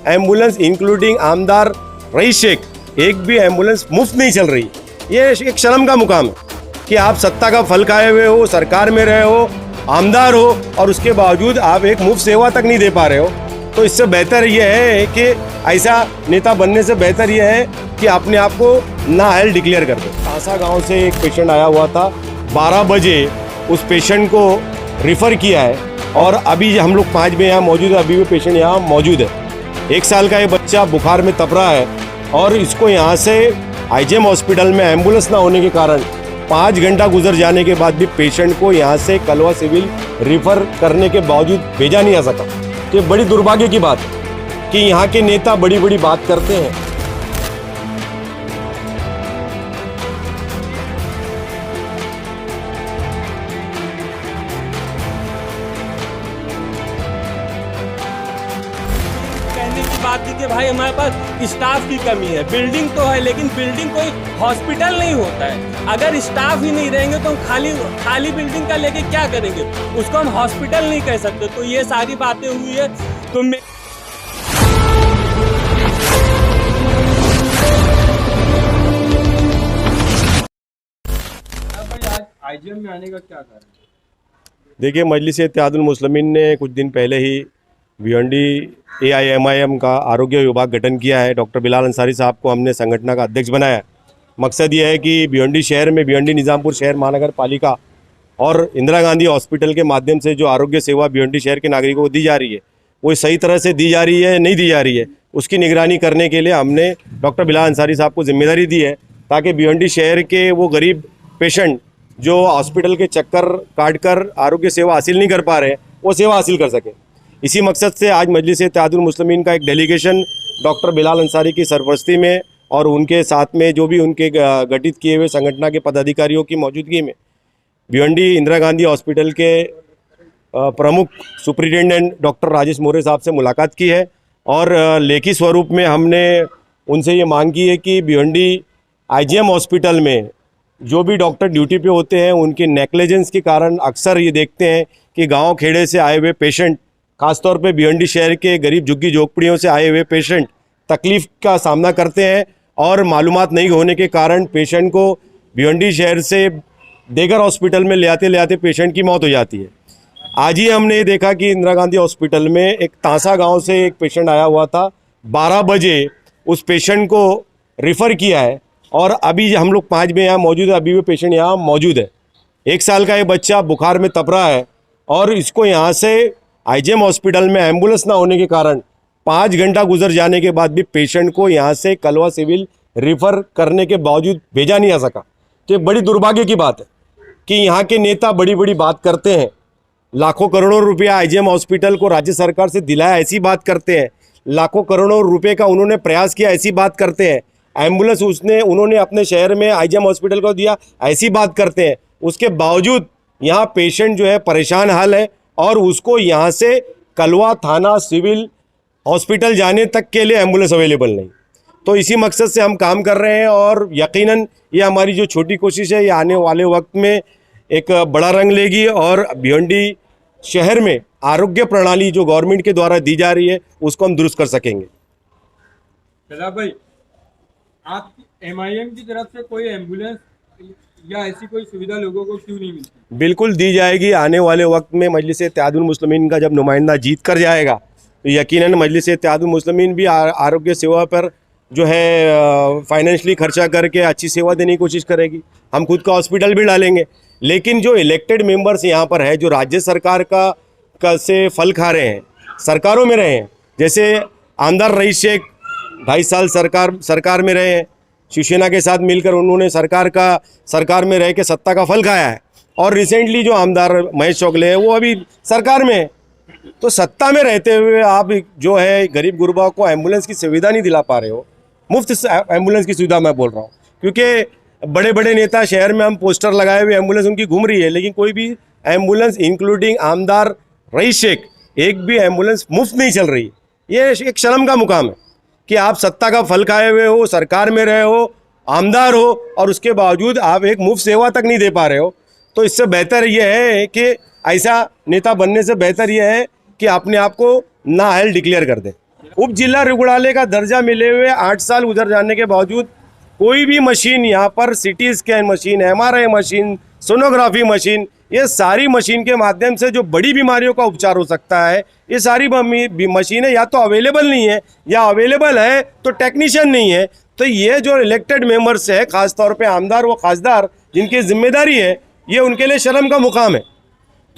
Ambulance including आमदार rice Sheikh, एक भी एम्बुलेंस मुफ्त नहीं चल रही। ये एक शर्म का मुकाम है कि आप सत्ता का फल खाए हुए हो, सरकार में रहे हो, आमदार हो, और उसके बावजूद आप एक मुफ्त सेवा तक नहीं दे पा रहे हो। तो इससे बेहतर यह है कि ऐसा नेता बनने से बेहतर यह है कि अपने आप को नाअहल डिक्लेयर कर दो। तांसा गांव से एक पेशेंट आया हुआ था, 12 बजे उस पेशेंट को रिफ़र किया है और अभी हम लोग 5 बजे यहाँ मौजूद है, अभी भी पेशेंट यहाँ मौजूद है। 1 साल का ये बच्चा बुखार में तप रहा है और इसको यहाँ से आईजीएम हॉस्पिटल में एम्बुलेंस ना होने के कारण 5 घंटा गुजर जाने के बाद भी पेशेंट को यहाँ से कलवा सिविल रिफ़र करने के बावजूद भेजा नहीं आ सका। तो ये बड़ी दुर्भाग्य की बात है कि यहाँ के नेता बड़ी बड़ी बात करते हैं। कहने की बात थी कि भाई हमारे पास स्टाफ की कमी है, बिल्डिंग तो है लेकिन बिल्डिंग कोई हॉस्पिटल नहीं होता है। अगर स्टाफ ही नहीं रहेंगे तो हम खाली बिल्डिंग का लेके क्या करेंगे, उसको हम हॉस्पिटल नहीं कह सकते। तो ये सारी बातें हुई है। तो आईजीएम में आने का क्या कारण है? देखिए, मजलिस-ए-इत्तेहादुल मुस्लिमीन ने कुछ दिन पहले ही भिवंडी AIMIM का आरोग्य विभाग गठन किया है। डॉक्टर बिलाल अंसारी साहब को हमने संगठन का अध्यक्ष बनाया है। मकसद ये है कि भिवंडी शहर में भिवंडी निज़ामपुर शहर महानगर पालिका और इंदिरा गांधी हॉस्पिटल के माध्यम से जो आरोग्य सेवा भिवंडी शहर के नागरिकों को दी जा रही है, वो सही तरह से दी जा रही है नहीं दी जा रही है, उसकी निगरानी करने के लिए हमने डॉक्टर बिलाल अंसारी साहब को जिम्मेदारी दी है, ताकि भिवंडी शहर के वो गरीब पेशेंट जो हॉस्पिटल के चक्कर काट कर आरोग्य सेवा हासिल नहीं कर पा रहे हैं, वो सेवा हासिल कर सकें। इसी मकसद से आज मजलिस-ए-इत्तेहादुल मुस्लिमीन का एक डेलीगेशन डॉक्टर बिलाल अंसारी की सरपरस्ती में और उनके साथ में जो भी उनके गठित किए हुए संगठन के पदाधिकारियों की मौजूदगी में भिवंडी इंदिरा गांधी हॉस्पिटल के प्रमुख सुपरिटेंडेंट डॉक्टर राजेश मोरे साहब से मुलाकात की है और लेखी स्वरूप में हमने उनसे ये मांग की है कि भिवंडी आईजीएम हॉस्पिटल में जो भी डॉक्टर ड्यूटी पे होते हैं, उनके नेग्लिजेंस के कारण अक्सर ये देखते हैं कि गांव खेड़े से आए हुए पेशेंट, खासतौर पे भिवंडी शहर के गरीब झुग्गी झोंपड़ियों से आए हुए पेशेंट तकलीफ़ का सामना करते हैं और मालूमात नहीं होने के कारण पेशेंट को भिवंडी शहर से देगर हॉस्पिटल में ले आते पेशेंट की मौत हो जाती है। आज ही हमने ये देखा कि इंदिरा गांधी हॉस्पिटल में एक तांसा गांव से एक पेशेंट आया हुआ था, 12 बजे उस पेशेंट को रिफ़र किया है और अभी हम लोग 5 बजे यहाँ मौजूद है, अभी भी पेशेंट यहाँ मौजूद है। 1 साल का ये बच्चा बुखार में तप रहा है और इसको यहाँ से आईजीएम हॉस्पिटल में एम्बुलेंस ना होने के कारण 5 घंटा गुजर जाने के बाद भी पेशेंट को यहाँ से कलवा सिविल रिफ़र करने के बावजूद भेजा नहीं आ सका। तो ये बड़ी दुर्भाग्य की बात है कि यहाँ के नेता बड़ी बड़ी बात करते हैं, लाखों करोड़ों रुपया आईजीएम हॉस्पिटल को राज्य सरकार से दिलाया ऐसी बात करते हैं, लाखों करोड़ों रुपये का उन्होंने प्रयास किया ऐसी बात करते हैं, एम्बुलेंस उन्होंने अपने शहर में आईजीएम हॉस्पिटल को दिया ऐसी बात करते हैं। उसके बावजूद यहाँ पेशेंट जो है परेशान हाल है और उसको यहाँ से कलवा थाना सिविल हॉस्पिटल जाने तक के लिए एम्बुलेंस अवेलेबल नहीं। तो इसी मकसद से हम काम कर रहे हैं और यकीनन ये हमारी जो छोटी कोशिश है ये आने वाले वक्त में एक बड़ा रंग लेगी और भिवंडी शहर में आरोग्य प्रणाली जो गवर्नमेंट के द्वारा दी जा रही है उसको हम दुरुस्त कर सकेंगे। भाई, आपकी MIM की तरफ से कोई एम्बुलेंस या ऐसी कोई सुविधा लोगों को क्यों नहीं मिलती? बिल्कुल दी जाएगी। आने वाले वक्त में मजलिस-ए-इत्तेहादुल मुस्लिमीन का जब नुमाइंदा जीत कर जाएगा तो यकीनन मजलिस-ए-इत्तेहादुल मुस्लिमीन भी आरोग्य सेवा पर जो है फाइनेंशली खर्चा करके अच्छी सेवा देने की कोशिश करेगी। हम खुद का हॉस्पिटल भी डालेंगे, लेकिन जो इलेक्टेड मेंबर्स यहाँ पर है, जो राज्य सरकार का से फल खा रहे हैं, सरकारों में रहे हैं, जैसे आमदार रईस शेख 2.5 साल सरकार में रहे हैं, शिवसेना के साथ मिलकर उन्होंने सरकार में रह के सत्ता का फल खाया है और रिसेंटली जो आमदार महेश चौगले है वो अभी सरकार में है। तो सत्ता में रहते हुए आप जो है गरीब गुरबा को एम्बुलेंस की सुविधा नहीं दिला पा रहे हो। मुफ्त एम्बुलेंस की सुविधा मैं बोल रहा हूँ, क्योंकि बड़े बड़े नेता शहर में हम पोस्टर लगाए हुए एम्बुलेंस उनकी घूम रही है, लेकिन कोई भी एम्बुलेंस इंक्लूडिंग आमदार रईस शेख, एक भी एम्बुलेंस मुफ्त नहीं चल रही। ये एक शर्म का मुकाम है कि आप सत्ता का फल खाए हुए हो, सरकार में रहे हो, आमदार हो और उसके बावजूद आप एक मुफ्त सेवा तक नहीं दे पा रहे हो। तो इससे बेहतर यह है कि ऐसा नेता बनने से बेहतर यह है कि अपने आप को नाअहल डिक्लेयर कर दें। उप जिला रुग्णालय का दर्जा मिले हुए 8 साल गुजर जाने के बावजूद कोई भी मशीन यहाँ पर CT scan machine, MRI machine, sonography machine, ये सारी मशीन के माध्यम से जो बड़ी बीमारियों का उपचार हो सकता है, ये सारी मशीनें या तो अवेलेबल नहीं है या अवेलेबल है तो टेक्नीशियन नहीं है। तो ये जो इलेक्टेड मेंबर्स है, खासतौर पे आमदार व खासदार जिनकी जिम्मेदारी है, ये उनके लिए शर्म का मुकाम है।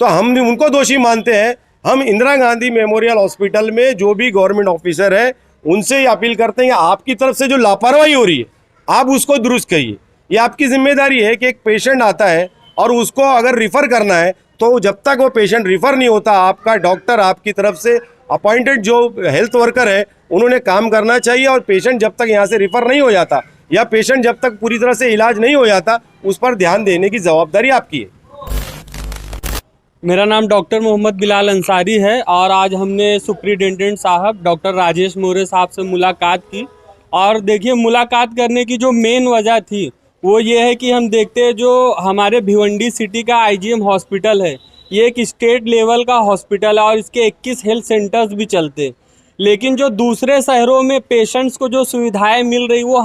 तो हम उनको दोषी मानते हैं। हम इंदिरा गांधी मेमोरियल हॉस्पिटल में जो भी गवर्नमेंट ऑफिसर है उनसे ये अपील करते हैं कि आपकी तरफ से जो लापरवाही हो रही है आप उसको दुरुस्त करिए। ये आपकी जिम्मेदारी है कि एक पेशेंट आता है और उसको अगर रिफ़र करना है तो जब तक वो पेशेंट रिफ़र नहीं होता, आपका डॉक्टर, आपकी तरफ से अपॉइंटेड जो हेल्थ वर्कर है, उन्होंने काम करना चाहिए। और पेशेंट जब तक यहाँ से रिफ़र नहीं हो जाता या पेशेंट जब तक पूरी तरह से इलाज नहीं हो जाता, उस पर ध्यान देने की जवाबदारी आपकी है। मेरा नाम डॉक्टर मोहम्मद बिलाल अंसारी है और आज हमने सुप्रिटेंडेंट साहब डॉक्टर राजेश मोरे साहब से मुलाकात की। और देखिए, मुलाकात करने की जो मेन वजह थी वो ये है कि हम देखते हैं जो हमारे भिवंडी सिटी का आईजीएम हॉस्पिटल है, ये एक स्टेट लेवल का हॉस्पिटल है और इसके 21 हेल्थ सेंटर्स भी चलते। लेकिन जो दूसरे शहरों में पेशेंट्स को जो सुविधाएं मिल रही वो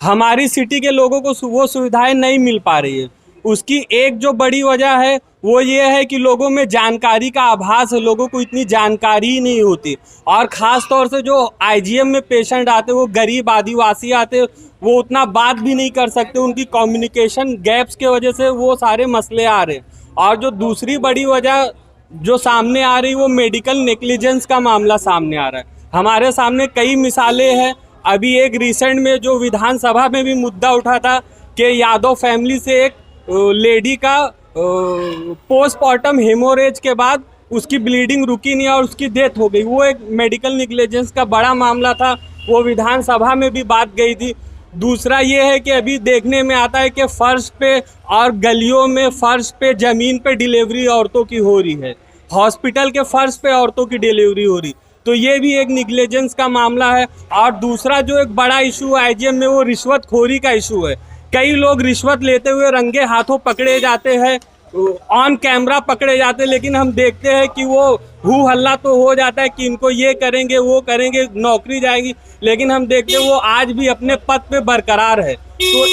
हमारी सिटी के लोगों को वो सुविधाएं नहीं मिल पा रही है। उसकी एक जो बड़ी वजह है वो ये है कि लोगों में जानकारी का अभाव है, लोगों को इतनी जानकारी ही नहीं होती। और ख़ास तौर से जो आईजीएम में पेशेंट आते वो गरीब आदिवासी आते, वो उतना बात भी नहीं कर सकते, उनकी कम्युनिकेशन गैप्स के वजह से वो सारे मसले आ रहे हैं। और जो दूसरी बड़ी वजह जो सामने आ रही वो मेडिकल नेग्लिजेंस का मामला सामने आ रहा है। हमारे सामने कई मिसालें हैं। अभी एक रिसेंट में जो विधानसभा में भी मुद्दा उठा था कि यादव फैमिली से एक लेडी का पोस्टमार्टम हेमोरेज के बाद उसकी ब्लीडिंग रुकी नहीं और उसकी डेथ हो गई। वो एक मेडिकल नेग्लिजेंस का बड़ा मामला था, वो विधानसभा में भी बात गई थी। दूसरा ये है कि अभी देखने में आता है कि फर्श पे और गलियों में फर्श पे ज़मीन पे डिलीवरी औरतों की हो रही है, हॉस्पिटल के फर्श पे औरतों की डिलीवरी हो रही, तो ये भी एक निग्लिजेंस का मामला है। और दूसरा जो एक बड़ा इशू है आईजीएम में वो रिश्वतखोरी का इशू है। कई लोग रिश्वत लेते हुए रंगे हाथों पकड़े जाते हैं, ऑन कैमरा पकड़े जाते हैं, लेकिन हम देखते हैं कि वो हू हल्ला तो हो जाता है कि इनको ये करेंगे वो करेंगे, नौकरी जाएगी, लेकिन हम देखते हैं वो आज भी अपने पद पे बरकरार है। तो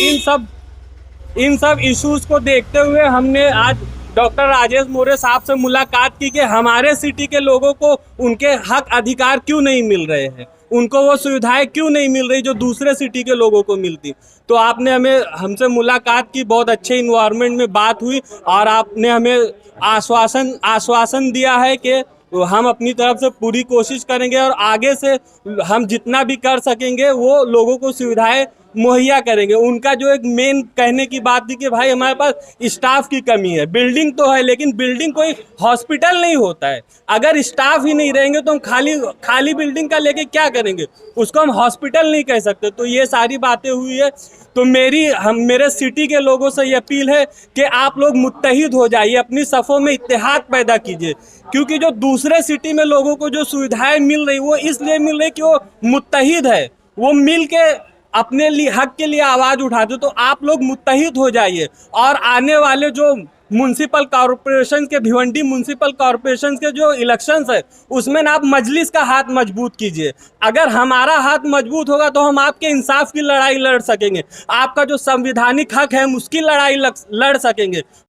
इन सब इश्यूज़ को देखते हुए हमने आज डॉक्टर राजेश मोरे साहब से मुलाकात की कि हमारे सिटी के लोगों को उनके हक अधिकार क्यों नहीं मिल रहे हैं, उनको वो सुविधाएं क्यों नहीं मिल रही जो दूसरे सिटी के लोगों को मिलती। तो आपने हमसे मुलाकात की, बहुत अच्छे इन्वायरमेंट में बात हुई और आपने हमें आश्वासन दिया है कि हम अपनी तरफ से पूरी कोशिश करेंगे और आगे से हम जितना भी कर सकेंगे वो लोगों को सुविधाएं मुहैया करेंगे। उनका जो एक मेन कहने की बात थी कि भाई हमारे पास स्टाफ की कमी है, बिल्डिंग तो है लेकिन बिल्डिंग कोई हॉस्पिटल नहीं होता है। अगर स्टाफ ही नहीं रहेंगे तो हम खाली बिल्डिंग का लेके क्या करेंगे, उसको हम हॉस्पिटल नहीं कह सकते। तो ये सारी बातें हुई है। तो मेरे सिटी के लोगों से ये अपील है कि आप लोग मुत्तहिद हो जाइए, अपनी सफ़ों में इत्तेहाद पैदा कीजिए, क्योंकि जो दूसरे सिटी में लोगों को जो सुविधाएं मिल रही वो इसलिए मिल रही कि वो मुत्तहिद है, वो मिल के अपने लिए हक के लिए आवाज़ उठाते। तो आप लोग मुत्तहिद हो जाइए और आने वाले जो म्यूनसिपल कॉरपोरेशन के, भिवंडी म्यूनसिपल कॉरपोरेशन के जो इलेक्शंस है उसमें ना आप मजलिस का हाथ मजबूत कीजिए। अगर हमारा हाथ मजबूत होगा तो हम आपके इंसाफ की लड़ाई लड़ सकेंगे, आपका जो संवैधानिक हक है हम उसकी लड़ाई लड़ सकेंगे।